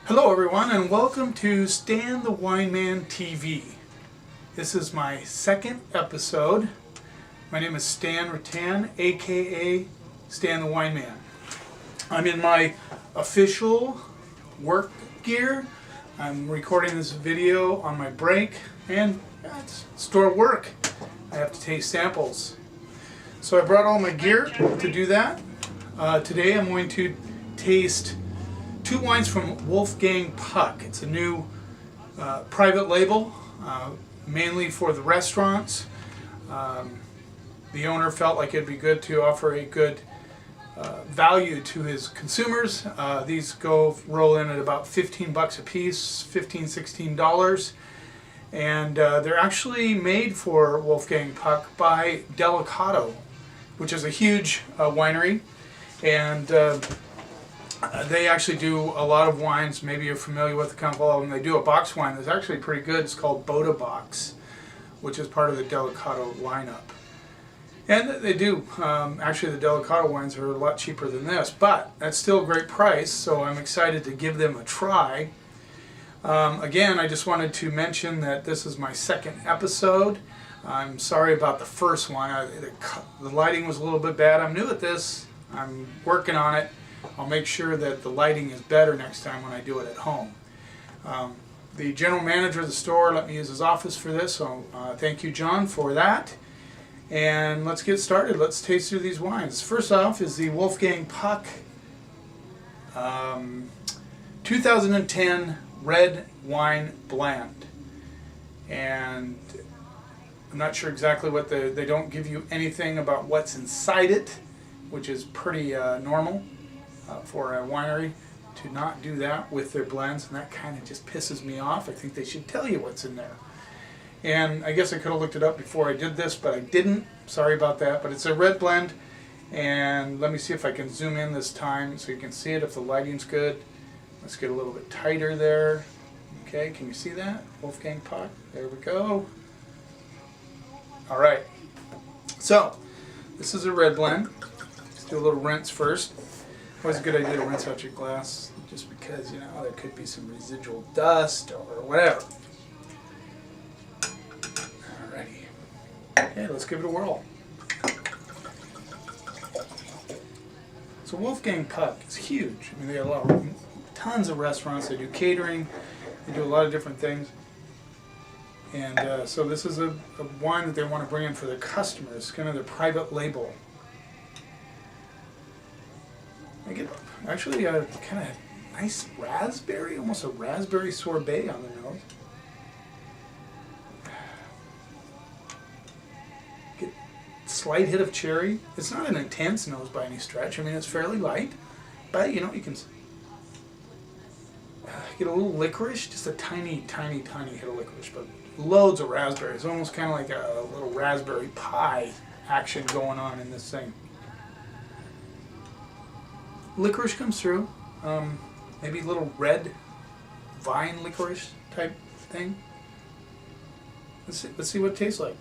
Hello everyone and welcome to Stan the Wine Man TV. This is my second episode. My name is Stan Rattan, aka Stan the Wine Man. I'm in my official work gear. I'm recording this video on my break and it's store work. I have to taste samples. So I brought all my gear to do that. Today I'm going to taste two wines from Wolfgang Puck. It's a new private label, mainly for the restaurants. The owner felt like it'd be good to offer a good value to his consumers. These roll in at about 15 bucks a piece, $15–16. And they're actually made for Wolfgang Puck by Delicato, which is a huge winery. And they actually do a lot of wines. Maybe you're familiar with the couple of them. They do a box wine that's actually pretty good. It's called Boda Box, which is part of the Delicato lineup. And they do. Actually, the Delicato wines are a lot cheaper than this, but that's still a great price, so I'm excited to give them a try. Again, I just wanted to mention that this is my second episode. I'm sorry about the first one. The lighting was a little bit bad. I'm new at this. I'm working on it. I'll make sure that the lighting is better next time when I do it at home. The general manager of the store let me use his office for this, so thank you, John, for that. And let's get started. Let's taste through these wines. First off is the Wolfgang Puck 2010 Red Wine Blend. And I'm not sure exactly what they don't give you anything about what's inside it, which is pretty normal. For a winery to not do that with their blends, and that kind of just pisses me off. I think they should tell you what's in there. And I guess I could have looked it up before I did this, but I didn't. Sorry about that. But it's a red blend, and let me see if I can zoom in this time so you can see it if the lighting's good. Let's get a little bit tighter there. Okay, can you see that? Wolfgang Puck. There we go. All right. So this is a red blend. Let's do a little rinse first. Always a good idea to rinse out your glass, just because, you know, there could be some residual dust or whatever. Alrighty. Okay, let's give it a whirl. So Wolfgang Puck is huge. I mean, they have tons of restaurants. They do catering. They do a lot of different things. And so this is a wine that they want to bring in for their customers, kind of their private label. I get actually a kind of nice raspberry, almost a raspberry sorbet on the nose. Get a slight hit of cherry. It's not an intense nose by any stretch. I mean, it's fairly light, but you know, you can get a little licorice, just a tiny, tiny, tiny hit of licorice, but loads of raspberry. It's almost kind of like a little raspberry pie action going on in this thing. Licorice comes through, maybe a little red vine licorice type thing. Let's see what it tastes like.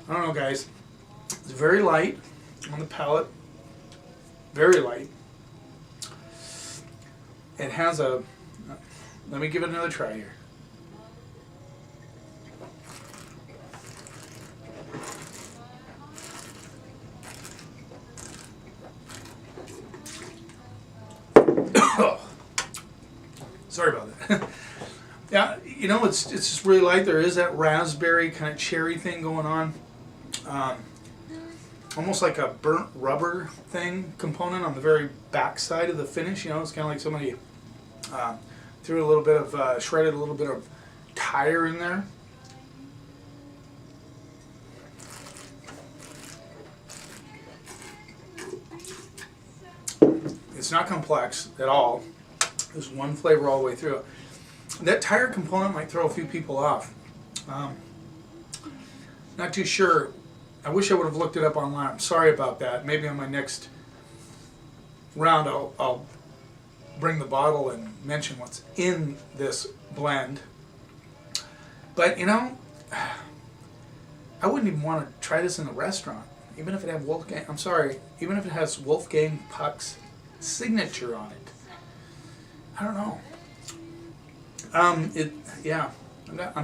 I don't know, guys. It's very light on the palate, very light. It has a, let me give it another try here. Sorry about that. Yeah, you know, it's just really light. There is that raspberry kind of cherry thing going on. Almost like a burnt rubber thing component on the very back side of the finish. You know, it's kind of like somebody threw a little bit of, shredded a little bit of tire in there. It's not complex at all. There's one flavor all the way through. That tire component might throw a few people off. Not too sure. I wish I would have looked it up online. I'm sorry about that. Maybe on my next round I'll bring the bottle and mention what's in this blend. But you know, I wouldn't even want to try this in a restaurant, even if it had even if it has Wolfgang Puck's signature on it. I don't know. I'm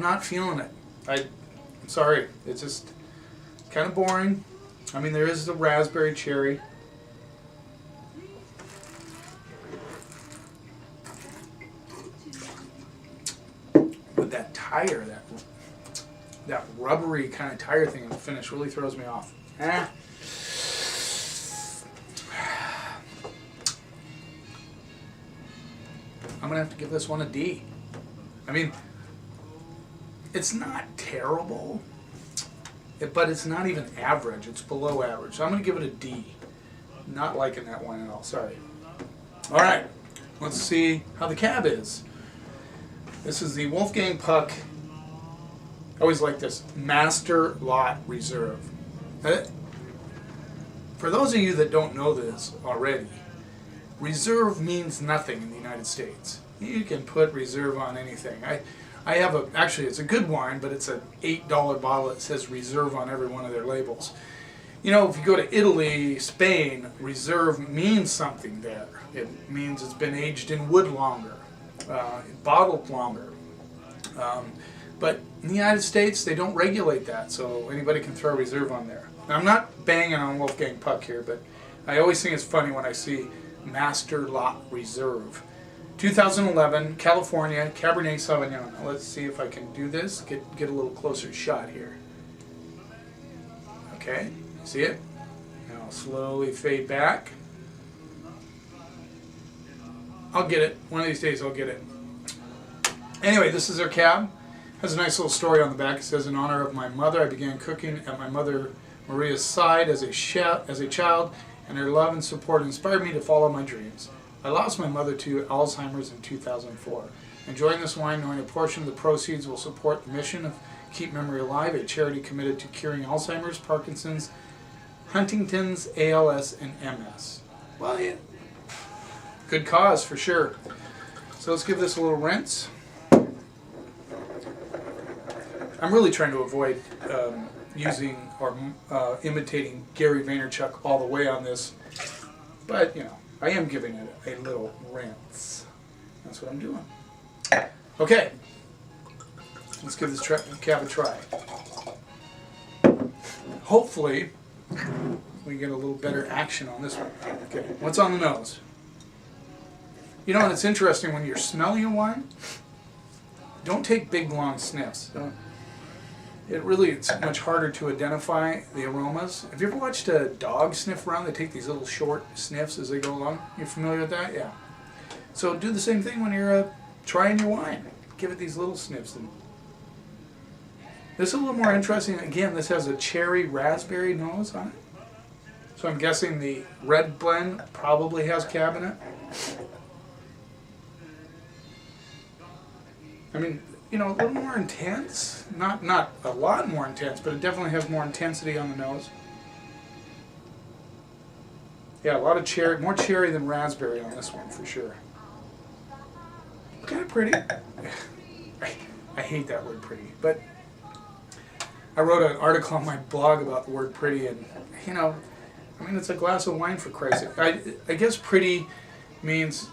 not feeling it. I'm sorry. It's just kind of boring. I mean, there is the raspberry cherry. But that tire, that rubbery kind of tire thing in the finish really throws me off. I'm going to have to give this one a D. I mean, it's not terrible, but it's not even average. It's below average. So I'm going to give it a D. Not liking that wine at all. Sorry. All right. Let's see how the cab is. This is the Wolfgang Puck. I always like this. Master Lot Reserve. For those of you that don't know this already, reserve means nothing in the United States. You can put reserve on anything. I have actually it's a good wine, but it's an $8 bottle that says reserve on every one of their labels. You know, if you go to Italy, Spain, reserve means something there. It means it's been aged in wood longer, bottled longer. But in the United States, they don't regulate that, so anybody can throw reserve on there. Now, I'm not banging on Wolfgang Puck here, but I always think it's funny when I see Master Lot Reserve. 2011, California, Cabernet Sauvignon. Now, let's see if I can do this. Get a little closer shot here. Okay, see it? Now I'll slowly fade back. I'll get it. One of these days I'll get it. Anyway, this is their cab. Has a nice little story on the back. It says, in honor of my mother, I began cooking at my mother Maria's side as a child, and her love and support inspired me to follow my dreams. I lost my mother to Alzheimer's in 2004. Enjoying this wine, knowing a portion of the proceeds will support the mission of Keep Memory Alive, a charity committed to curing Alzheimer's, Parkinson's, Huntington's, ALS, and MS. Well, yeah, good cause for sure. So let's give this a little rinse. I'm really trying to avoid using or imitating Gary Vaynerchuk all the way on this, but you know, I am giving it a little rinse. That's what I'm doing. Okay, let's give this cab a try. Hopefully, we get a little better action on this one. Okay, what's on the nose? You know, and it's interesting when you're smelling a wine, don't take big long sniffs. It's much harder to identify the aromas. Have you ever watched a dog sniff around? They take these little short sniffs as they go along. You familiar with that? Yeah. So do the same thing when you're trying your wine. Give it these little sniffs. And this is a little more interesting. Again, this has a cherry raspberry nose on it. So I'm guessing the red blend probably has cab in it. I mean, you know, a little more intense. Not a lot more intense, but it definitely has more intensity on the nose. Yeah, a lot of cherry, more cherry than raspberry on this one for sure. Kind of pretty. I hate that word pretty, but I wrote an article on my blog about the word pretty, and you know, I mean, it's a glass of wine for Christ's sake. I guess pretty means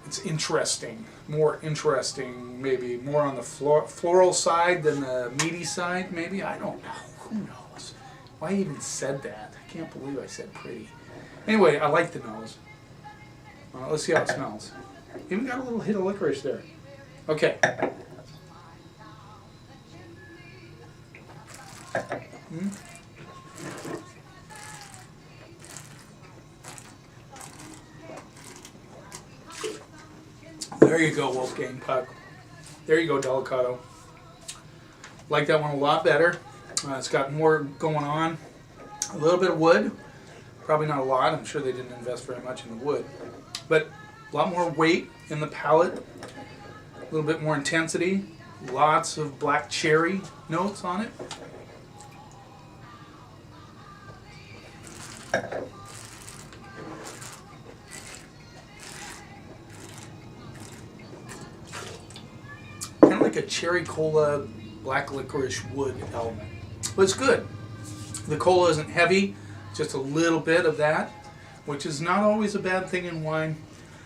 it's interesting, more interesting, maybe more on the floral side than the meaty side, maybe. I don't know. Who knows? Why I even said that? I can't believe I said pretty. Anyway, I like the nose. Let's see how it smells. Even got a little hit of licorice there. Okay. There you go, Wolfgang Puck. There you go, Delicato. Like that one a lot better. It's got more going on. A little bit of wood. Probably not a lot. I'm sure they didn't invest very much in the wood. But a lot more weight in the palate. A little bit more intensity. Lots of black cherry notes on it. like a cherry cola, black licorice wood element. But it's good. The cola isn't heavy, just a little bit of that, which is not always a bad thing in wine.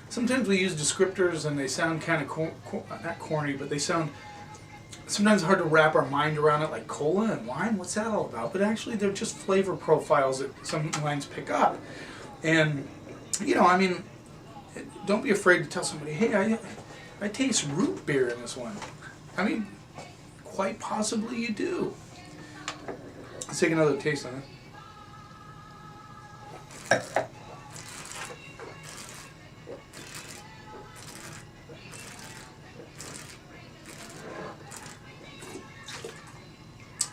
Sometimes we use descriptors and they sound kind of, not corny, but they sound sometimes hard to wrap our mind around it, like cola and wine, what's that all about? But actually they're just flavor profiles that some wines pick up. And, you know, I mean, don't be afraid to tell somebody, hey, I taste root beer in this one. I mean, quite possibly you do. Let's take another taste on it.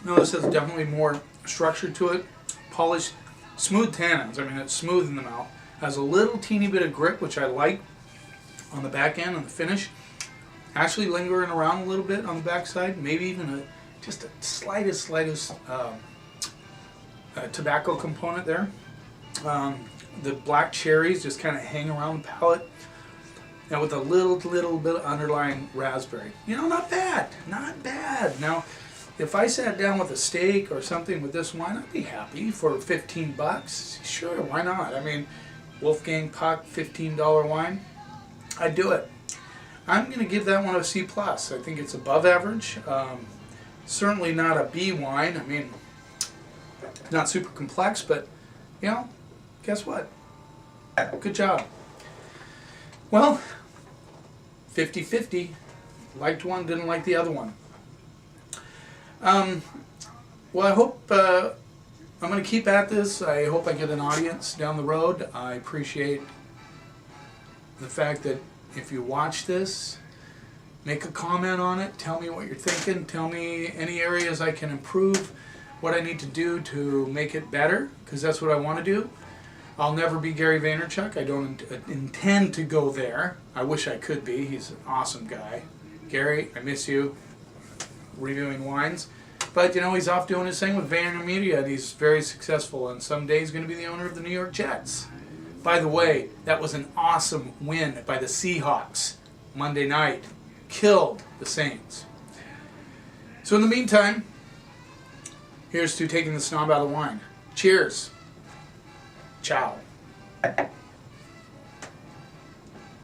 No, this has definitely more structure to it. Polished, smooth tannins. I mean, it's smooth in the mouth. Has a little teeny bit of grip, which I like on the back end, on the finish. Actually lingering around a little bit on the back side. Maybe even just a slightest tobacco component there. The black cherries just kind of hang around the palate. And with a little bit of underlying raspberry. You know, not bad. Not bad. Now, if I sat down with a steak or something with this wine, I'd be happy for 15 bucks. Sure, why not? I mean, Wolfgang Puck, $15 wine. I'd do it. I'm going to give that one a C+. I think it's above average. Certainly not a B wine. I mean, not super complex, but, you know, guess what? Good job. Well, 50-50. Liked one, didn't like the other one. Well, I hope I'm going to keep at this. I hope I get an audience down the road. I appreciate the fact that if you watch this, make a comment on it. Tell me what you're thinking. Tell me any areas I can improve, what I need to do to make it better, because that's what I want to do. I'll never be Gary Vaynerchuk. I don't intend to go there. I wish I could be. He's an awesome guy. Gary, I miss you. Reviewing wines, but you know, he's off doing his thing with VaynerMedia and he's very successful, and someday he's going to be the owner of the New York Jets. By the way, that was an awesome win by the Seahawks Monday night. Killed the Saints. So in the meantime, here's to taking the snob out of the wine. Cheers. Ciao.